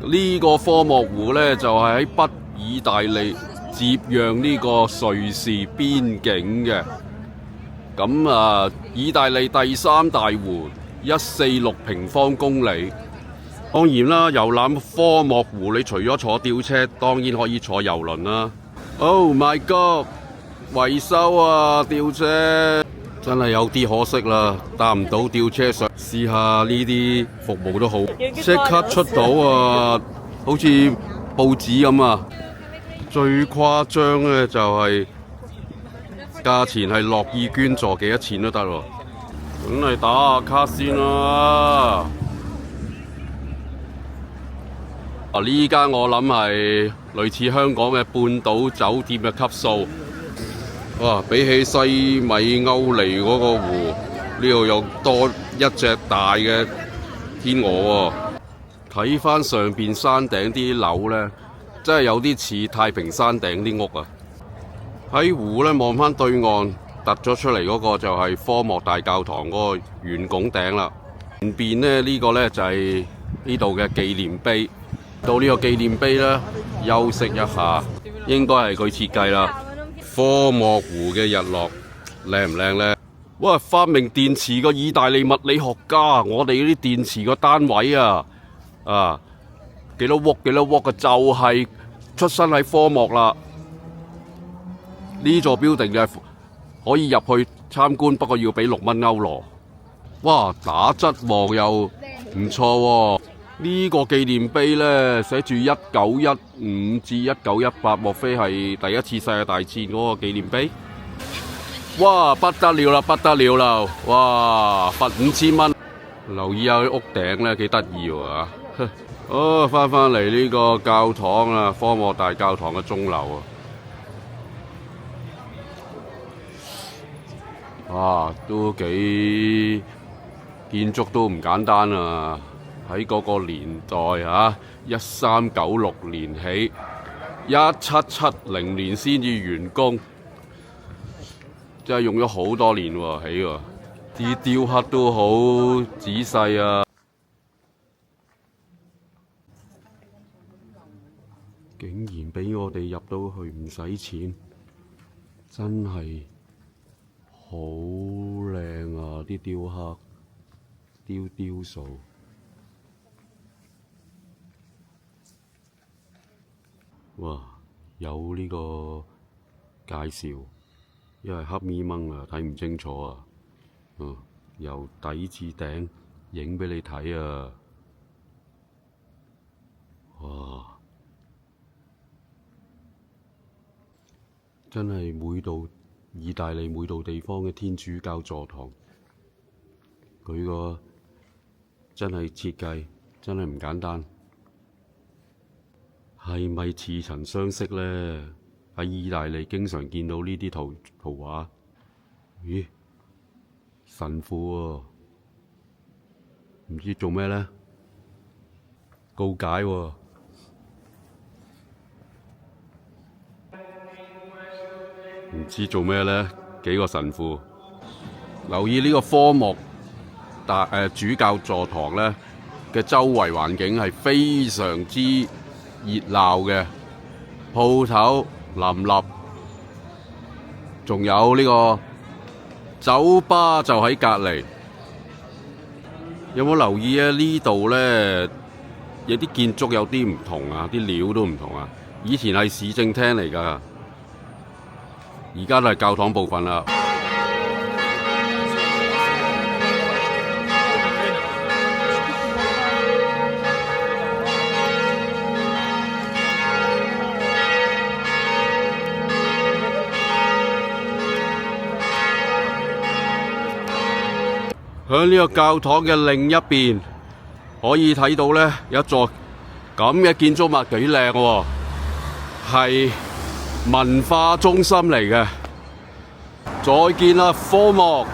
呢個科莫湖呢，就係喺北意大利接壤呢個瑞士邊境嘅。咁啊，意大利第三大湖，146平方公里。當然啦，遊覽科莫湖，你除咗坐吊車，當然可以坐遊輪啦。Oh my god！ 維修啊，吊車真係有啲可惜啦，搭唔到吊車上。試下呢啲服務都好，即刻出到啊，好似報紙咁啊！最誇張咧就係價錢係樂意捐助，幾多錢都得喎。梗係打下卡先啦。啊！呢間我諗係類似香港嘅半島酒店嘅級數。哇！比起西米歐尼嗰個湖，呢度又多一隻大嘅天鵝喎。睇翻上邊山頂啲樓呢，真係有啲似太平山頂啲屋啊！喺湖呢，望翻對岸突咗出嚟嗰個就係科莫大教堂嗰個圓拱頂啦。前邊呢，呢個呢就係呢度嘅紀念碑。到呢個紀念碑呢，休息一下，應該係佢設計啦。科莫湖嘅日落靚唔靚呢？哇！發明電池個意大利物理學家，我哋嗰啲電池個單位啊，幾多瓦嘅就係出生喺科莫啦。呢座 building 嘅可以入去參觀，不過要俾6蚊歐羅。哇！打側望又唔錯喎。呢個紀念碑呢，寫住1915至1918，莫非係第一次世界大戰嗰個紀念碑？哇！不得了啦，不得了啦！哇！罰5000蚊。留意下佢屋頂呢，幾得意喎。哦，翻嚟呢個教堂啊，科莫大教堂嘅鐘樓啊。哇！都幾建築都唔簡單啊！喺嗰個年代啊，1396年起，1770年先至完工，真係用咗好多年喎起喎，啲雕刻都好仔細啊！竟然俾我哋入到去唔使錢，真係好靚啊！啲雕刻、雕塑。哇！有呢個介紹，因為黑咪掹啊，睇唔清楚啊。由底至頂影俾你睇啊！哇！真係意大利每度地方嘅天主教座堂，佢個真係設計真係唔簡單。係咪似曾相識呢？喺意大利經常見到呢啲圖畫。咦？神父喎，唔知做咩呢？告解喎。唔知做咩呢？幾個神父。留意呢個科莫主教座堂呢嘅周圍環境係非常之熱鬧嘅，鋪頭林立，仲有呢個酒吧就喺隔離。有冇留意啊？呢度呢，有啲建築有啲唔同啊，啲料都唔同啊。以前係市政廳嚟㗎，而家都係教堂部分啦。喺呢個教堂嘅另一邊，可以睇到呢有一座咁嘅建築物，幾靚喎，係文化中心嚟嘅。再見啦，科莫。